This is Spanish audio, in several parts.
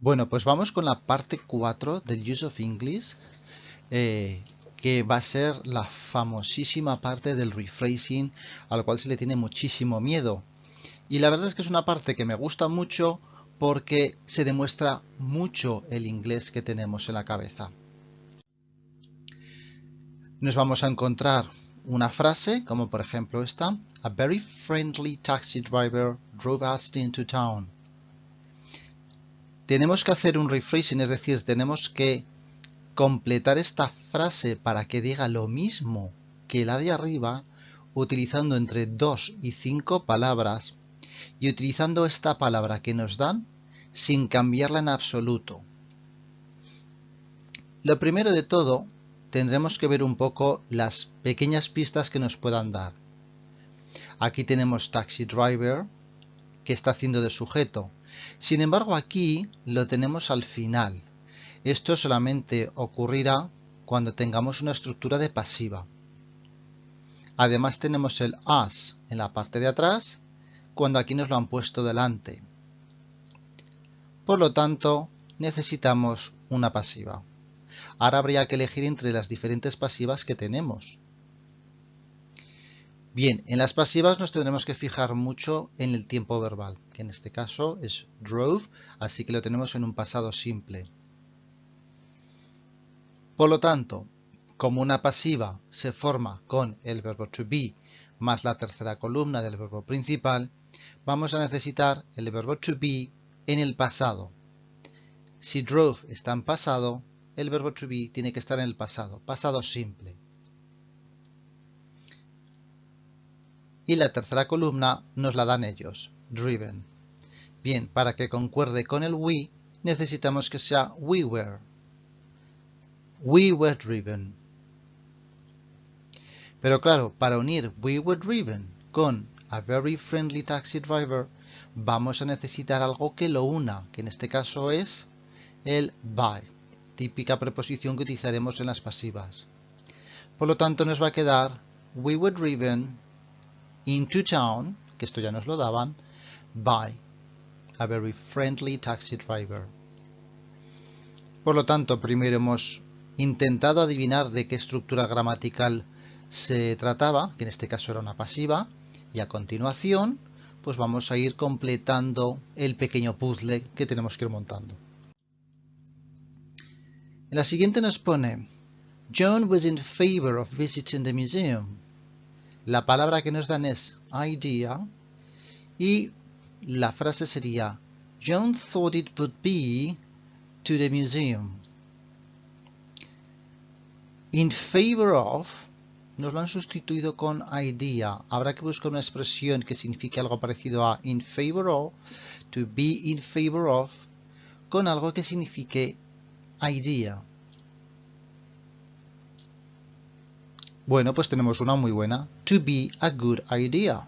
Bueno, pues vamos con la parte 4 del Use of English, que va a ser la famosísima parte del rephrasing, al cual se le tiene muchísimo miedo. Y la verdad es que es una parte que me gusta mucho porque se demuestra mucho el inglés que tenemos en la cabeza. Nos vamos a encontrar una frase, como por ejemplo esta: A very friendly taxi driver drove us into town. Tenemos que hacer un rephrasing, es decir, tenemos que completar esta frase para que diga lo mismo que la de arriba, utilizando entre 2 y 5 palabras y utilizando esta palabra que nos dan sin cambiarla en absoluto. Lo primero de todo, tendremos que ver un poco las pequeñas pistas que nos puedan dar. Aquí tenemos taxi driver, que está haciendo de sujeto. Sin embargo, aquí lo tenemos al final. Esto solamente ocurrirá cuando tengamos una estructura de pasiva. Además tenemos el as en la parte de atrás, cuando aquí nos lo han puesto delante. Por lo tanto, necesitamos una pasiva. Ahora habría que elegir entre las diferentes pasivas que tenemos. Bien, en las pasivas nos tendremos que fijar mucho en el tiempo verbal, que en este caso es drove, así que lo tenemos en un pasado simple. Por lo tanto, como una pasiva se forma con el verbo to be más la tercera columna del verbo principal, vamos a necesitar el verbo to be en el pasado. Si drove está en pasado, el verbo to be tiene que estar en el pasado, pasado simple. Y la tercera columna nos la dan ellos, driven. Bien, para que concuerde con el we, necesitamos que sea we were. We were driven. Pero claro, para unir we were driven con a very friendly taxi driver, vamos a necesitar algo que lo una, que en este caso es el by, típica preposición que utilizaremos en las pasivas. Por lo tanto, nos va a quedar we were driven into town, que esto ya nos lo daban, by a very friendly taxi driver. Por lo tanto, primero hemos intentado adivinar de qué estructura gramatical se trataba, que en este caso era una pasiva, y a continuación pues vamos a ir completando el pequeño puzzle que tenemos que ir montando. En la siguiente nos pone John was in favor of visiting the museum. La palabra que nos dan es idea y la frase sería John thought it would be to the museum. In favor of nos lo han sustituido con idea. Habrá que buscar una expresión que signifique algo parecido a in favor of, to be in favor of, con algo que signifique idea. Bueno, pues tenemos una muy buena. To be a good idea.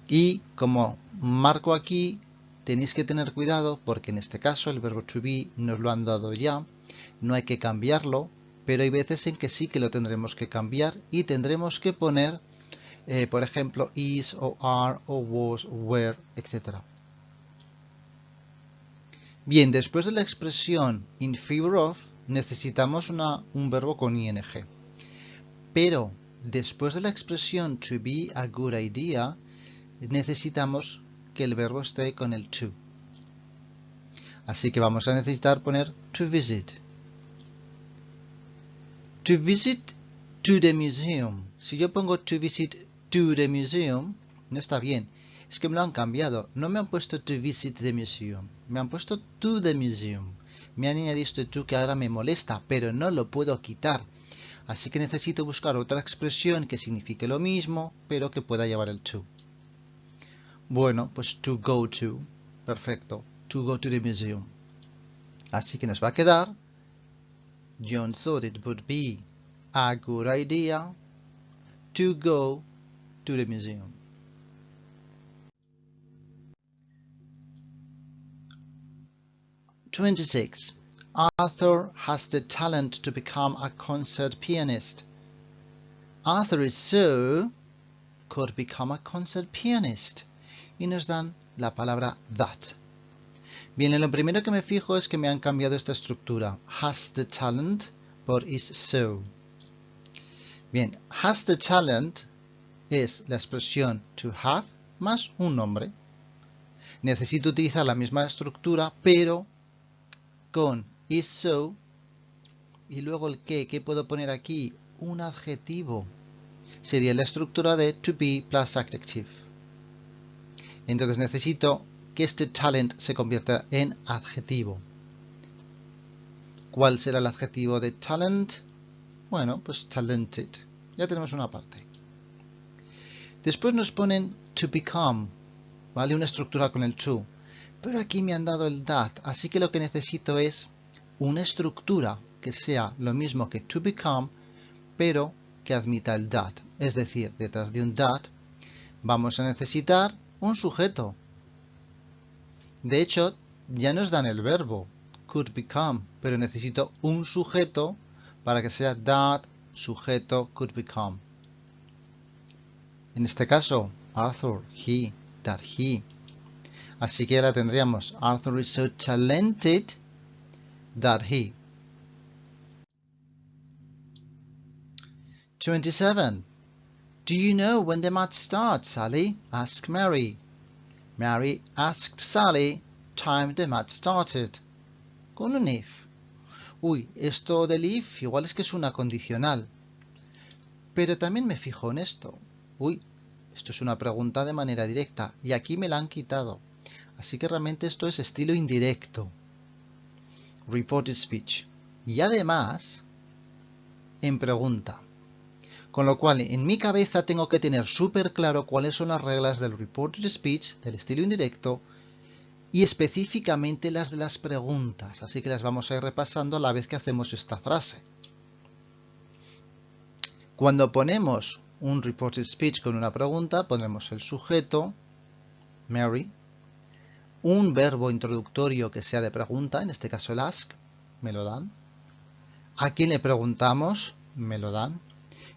Y como marco aquí, tenéis que tener cuidado porque en este caso el verbo to be nos lo han dado ya. No hay que cambiarlo, pero hay veces en que sí que lo tendremos que cambiar y tendremos que poner, por ejemplo, is o are o was o were, etc. Bien, después de la expresión in favor of, necesitamos un verbo con ing. Pero después de la expresión to be a good idea, necesitamos que el verbo esté con el to. Así que vamos a necesitar poner to visit. To visit to the museum. Si yo pongo to visit to the museum, no está bien. Es que me lo han cambiado. No me han puesto to visit the museum. Me han puesto to the museum. Me han añadido este to que ahora me molesta, pero no lo puedo quitar. Así que necesito buscar otra expresión que signifique lo mismo, pero que pueda llevar el to. Bueno, pues to go to. Perfecto. To go to the museum. Así que nos va a quedar John thought it would be a good idea to go to the museum. (26) Arthur has the talent to become a concert pianist. Arthur is so could become a concert pianist. Y nos dan la palabra that. Bien, lo primero que me fijo es que me han cambiado esta estructura. Has the talent por is so. Bien, has the talent es la expresión to have más un nombre. Necesito utilizar la misma estructura, pero con is so y luego el ¿qué puedo poner aquí? Un adjetivo. Sería la estructura de to be plus adjective. Entonces necesito que este talent se convierta en adjetivo. ¿Cuál será el adjetivo de talent? Bueno, pues talented. Ya tenemos una parte. Después nos ponen to become, ¿vale? Una estructura con el to. Pero aquí me han dado el that, así que lo que necesito es una estructura que sea lo mismo que to become, pero que admita el that. Es decir, detrás de un that vamos a necesitar un sujeto. De hecho, ya nos dan el verbo could become, pero necesito un sujeto para que sea that sujeto could become. En este caso, Arthur, he, that he. Así que la tendríamos, Arthur is so talented that he. 27. Do you know when the match starts, Sally? Asked Mary. Mary asked Sally time the match started. Con un if. Uy, esto del if igual es que es una condicional. Pero también me fijo en esto. Uy, esto es una pregunta de manera directa y aquí me la han quitado. Así que realmente esto es estilo indirecto. Reported speech. Y además, en pregunta. Con lo cual, en mi cabeza tengo que tener súper claro cuáles son las reglas del reported speech, del estilo indirecto, y específicamente las de las preguntas. Así que las vamos a ir repasando a la vez que hacemos esta frase. Cuando ponemos un reported speech con una pregunta, pondremos el sujeto, Mary, un verbo introductorio que sea de pregunta, en este caso el ask, me lo dan. ¿A quién le preguntamos? Me lo dan.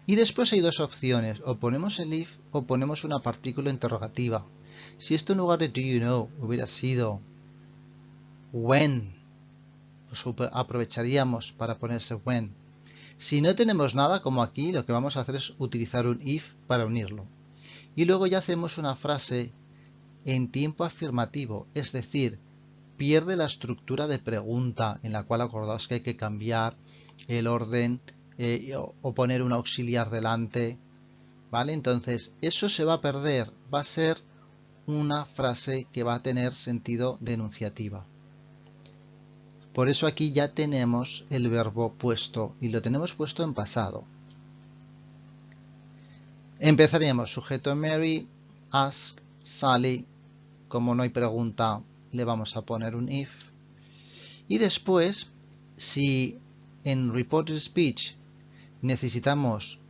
Y después hay dos opciones, o ponemos el if o ponemos una partícula interrogativa. Si esto en lugar de do you know hubiera sido when, pues aprovecharíamos para ponerse when. Si no tenemos nada, como aquí, lo que vamos a hacer es utilizar un if para unirlo. Y luego ya hacemos una frase en tiempo afirmativo, es decir, pierde la estructura de pregunta, en la cual acordaos que hay que cambiar el orden o poner un auxiliar delante, ¿vale? Entonces, eso se va a perder, va a ser una frase que va a tener sentido de enunciativa. Por eso aquí ya tenemos el verbo puesto y lo tenemos puesto en pasado. Empezaríamos sujeto Mary, ask, Sally. Como no hay pregunta, le vamos a poner un if. Y después, si en reported speech necesitamos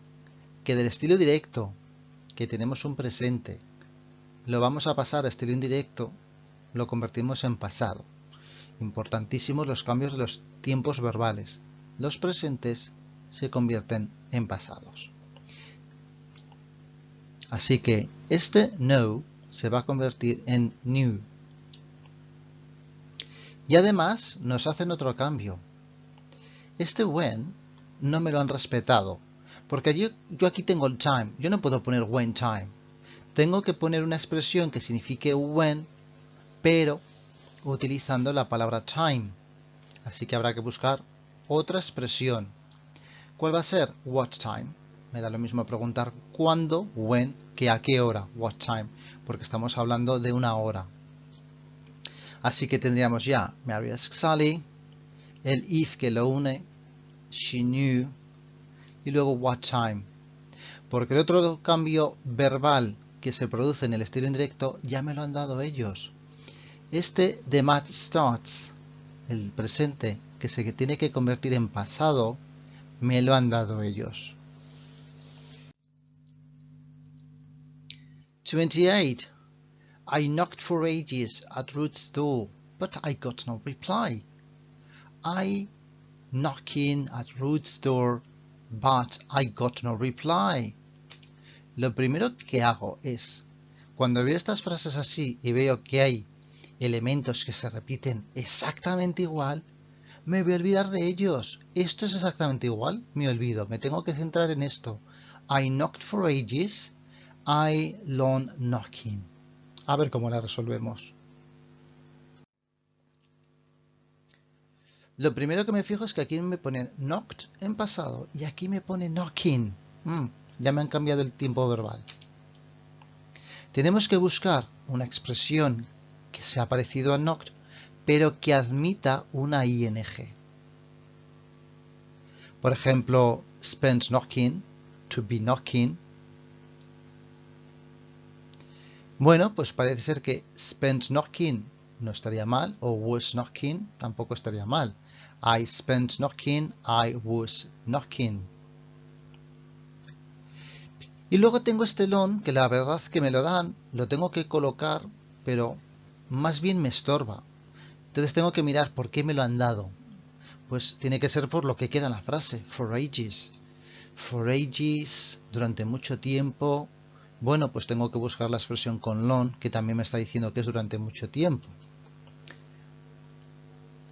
que del estilo directo, que tenemos un presente, lo vamos a pasar a estilo indirecto, lo convertimos en pasado. Importantísimos los cambios de los tiempos verbales. Los presentes se convierten en pasados. Así que este know se va a convertir en knew. Y además nos hacen otro cambio. Este when no me lo han respetado. Porque yo aquí tengo el time. Yo no puedo poner when time. Tengo que poner una expresión que signifique when, pero utilizando la palabra time. Así que habrá que buscar otra expresión. ¿Cuál va a ser? What time. Me da lo mismo preguntar cuándo, when, que a qué hora, what time. Porque estamos hablando de una hora. Así que tendríamos ya Mary asked Sally, el if que lo une, she knew, y luego what time. Porque el otro cambio verbal que se produce en el estilo indirecto ya me lo han dado ellos. Este the match starts, el presente que se tiene que convertir en pasado, me lo han dado ellos. 28. I knocked for ages at Ruth's door, but I got no reply. I knocking at Ruth's door, but I got no reply. Lo primero que hago es, Cuando veo estas frases así y veo que hay elementos que se repiten exactamente igual, me voy a olvidar de ellos. Esto es exactamente igual, me olvido. Me tengo que centrar en esto. I knocked for ages. I long knocking. A ver cómo la resolvemos. Lo primero que me fijo es que aquí me pone knocked en pasado y aquí me pone knocking. Ya me han cambiado el tiempo verbal. Tenemos que buscar una expresión que sea parecido a knocked, pero que admita una ing. Por ejemplo, spent knocking, to be knocking. Bueno, pues parece ser que spent knocking no estaría mal, o was knocking tampoco estaría mal. I spent knocking, I was knocking. Y luego tengo este long, que la verdad que me lo dan, lo tengo que colocar, pero más bien me estorba. Entonces tengo que mirar por qué me lo han dado. Pues tiene que ser por lo que queda en la frase, for ages. For ages, durante mucho tiempo. Bueno, pues tengo que buscar la expresión con long, que también me está diciendo que es durante mucho tiempo.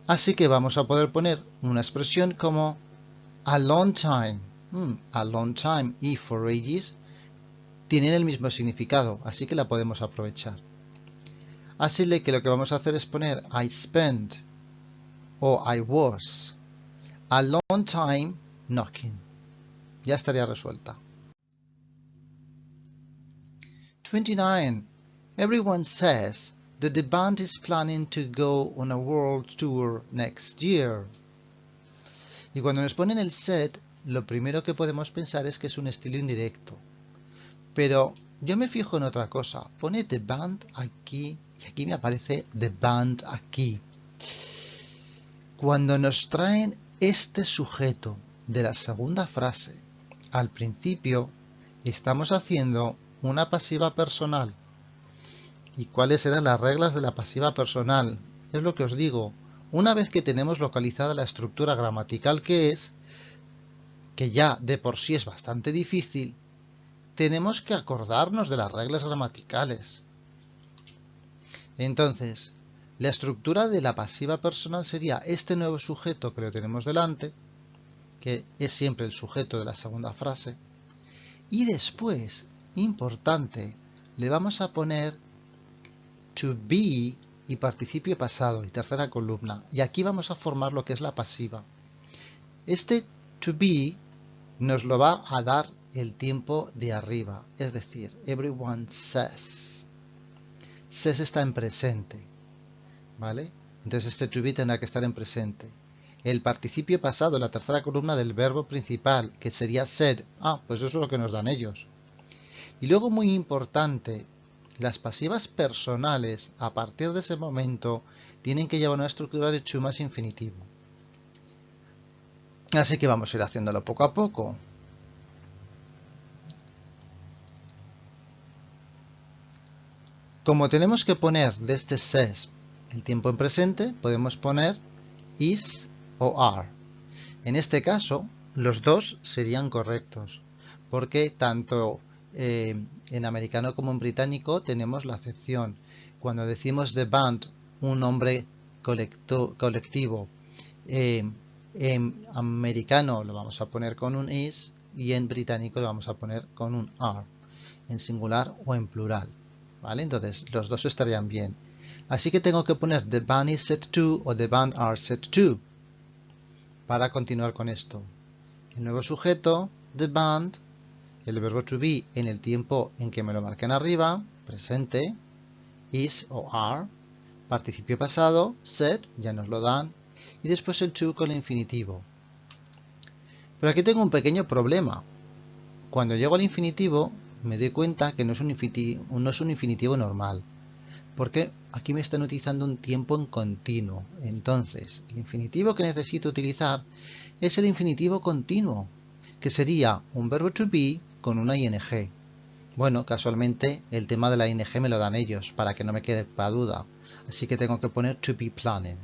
Así que vamos a poder poner una expresión como a long time. A long time y for ages tienen el mismo significado, así que la podemos aprovechar. Así que lo que vamos a hacer es poner I spent o I was a long time knocking. Ya estaría resuelta. 29. Everyone says that the band is planning to go on a world tour next year. Y cuando nos ponen el set, lo primero que podemos pensar es que es un estilo indirecto. Pero yo me fijo en otra cosa. Pone the band aquí y aquí me aparece the band aquí. Cuando nos traen este sujeto de la segunda frase al principio, estamos haciendo una pasiva personal. ¿Y cuáles eran las reglas de la pasiva personal? Es lo que os digo. Una vez que tenemos localizada la estructura gramatical que ya de por sí es bastante difícil, tenemos que acordarnos de las reglas gramaticales. Entonces, la estructura de la pasiva personal sería este nuevo sujeto que lo tenemos delante, que es siempre el sujeto de la segunda frase, y después, importante, le vamos a poner to be y participio pasado y tercera columna, y aquí vamos a formar lo que es la pasiva. Este to be nos lo va a dar el tiempo de arriba, es decir, everyone says. Says está en presente, ¿vale? Entonces este to be tendrá que estar en presente. El participio pasado, la tercera columna del verbo principal, que sería said. Pues eso es lo que nos dan ellos. Y luego, muy importante, las pasivas personales, a partir de ese momento, tienen que llevar una estructura de to más infinitivo. Así que vamos a ir haciéndolo poco a poco. Como tenemos que poner de este says el tiempo en presente, podemos poner is o are. En este caso, los dos serían correctos, porque tanto en americano como en británico tenemos la acepción. Cuando decimos the band, un nombre colectivo, en americano lo vamos a poner con un is y en británico lo vamos a poner con un are, en singular o en plural. ¿Vale? Entonces los dos estarían bien. Así que tengo que poner the band is set to o the band are set to para continuar con esto. El nuevo sujeto, the band, el verbo to be en el tiempo en que me lo marquen arriba, presente, is o are, participio pasado, set, ya nos lo dan, y después el to con el infinitivo. Pero aquí tengo un pequeño problema. Cuando llego al infinitivo, me doy cuenta que no es un infinitivo normal, porque aquí me están utilizando un tiempo en continuo. Entonces, el infinitivo que necesito utilizar es el infinitivo continuo, que sería un verbo to be con una ing. Bueno, casualmente el tema de la ing me lo dan ellos, para que no me quede para duda. Así que tengo que poner to be planning.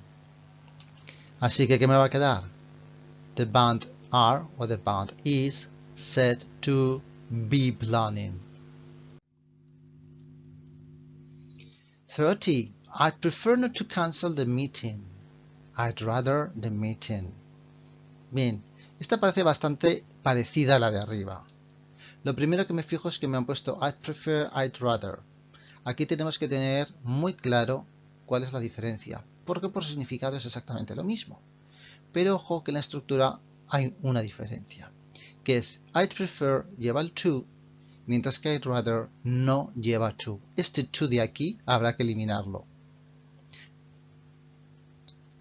Así que, ¿qué me va a quedar? The band are o the band is set to be planning. 30. I'd prefer not to cancel the meeting. I'd rather the meeting. Bien, esta parece bastante parecida a la de arriba. Lo primero que me fijo es que me han puesto I'd prefer, I'd rather. Aquí tenemos que tener muy claro cuál es la diferencia, porque por significado es exactamente lo mismo. Pero ojo que en la estructura hay una diferencia, que es I'd prefer lleva el to, mientras que I'd rather no lleva to. Este to de aquí habrá que eliminarlo.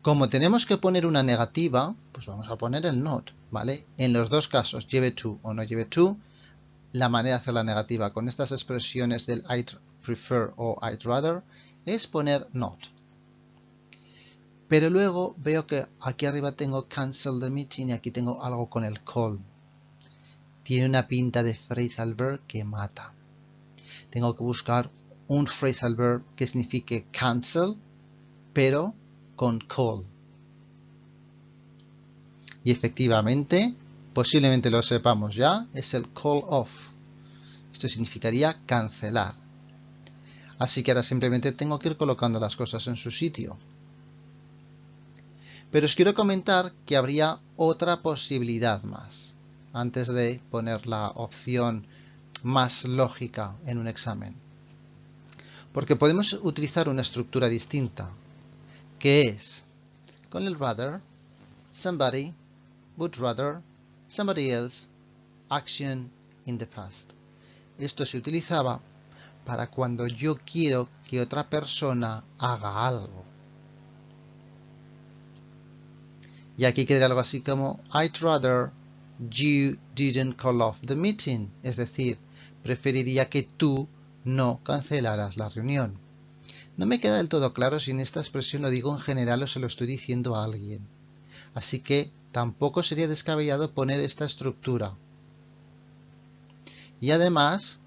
Como tenemos que poner una negativa, pues vamos a poner el not, ¿vale? En los dos casos, lleve to o no lleve to, la manera de hacer la negativa con estas expresiones del I'd prefer o I'd rather es poner not. Pero luego veo que aquí arriba tengo cancel the meeting y aquí tengo algo con el call. Tiene una pinta de phrasal verb que mata. Tengo que buscar un phrasal verb que signifique cancel, pero con call. Y efectivamente, posiblemente lo sepamos ya, es el call off. Esto significaría cancelar. Así que ahora simplemente tengo que ir colocando las cosas en su sitio. Pero os quiero comentar que habría otra posibilidad más, antes de poner la opción más lógica en un examen. Porque podemos utilizar una estructura distinta, que es, con el rather, somebody would rather somebody else action in the past. Esto se utilizaba para cuando yo quiero que otra persona haga algo. Y aquí quedaría algo así como I'd rather you didn't call off the meeting. Es decir, preferiría que tú no cancelaras la reunión. No me queda del todo claro si en esta expresión lo digo en general o se lo estoy diciendo a alguien. Así que tampoco sería descabellado poner esta estructura. Y además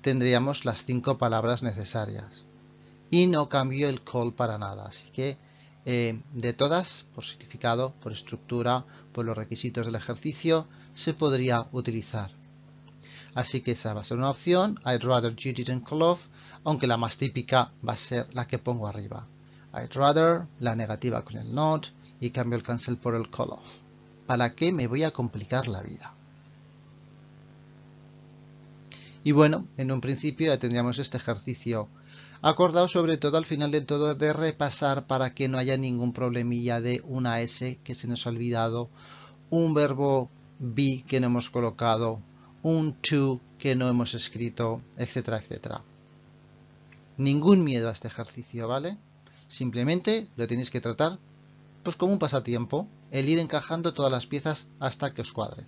tendríamos las 5 palabras necesarias. Y no cambio el call para nada. Así que de todas, por significado, por estructura, por los requisitos del ejercicio, se podría utilizar. Así que esa va a ser una opción. I'd rather you didn't call off, aunque la más típica va a ser la que pongo arriba. I'd rather, la negativa con el not, y cambio el cancel por el call off. ¿Para qué me voy a complicar la vida? Y bueno, en un principio ya tendríamos este ejercicio acordado, sobre todo al final del todo, de repasar para que no haya ningún problemilla de una S que se nos ha olvidado, un verbo be que no hemos colocado, un to que no hemos escrito, etcétera, etcétera. Ningún miedo a este ejercicio, ¿vale? Simplemente lo tenéis que tratar pues como un pasatiempo, el ir encajando todas las piezas hasta que os cuadre.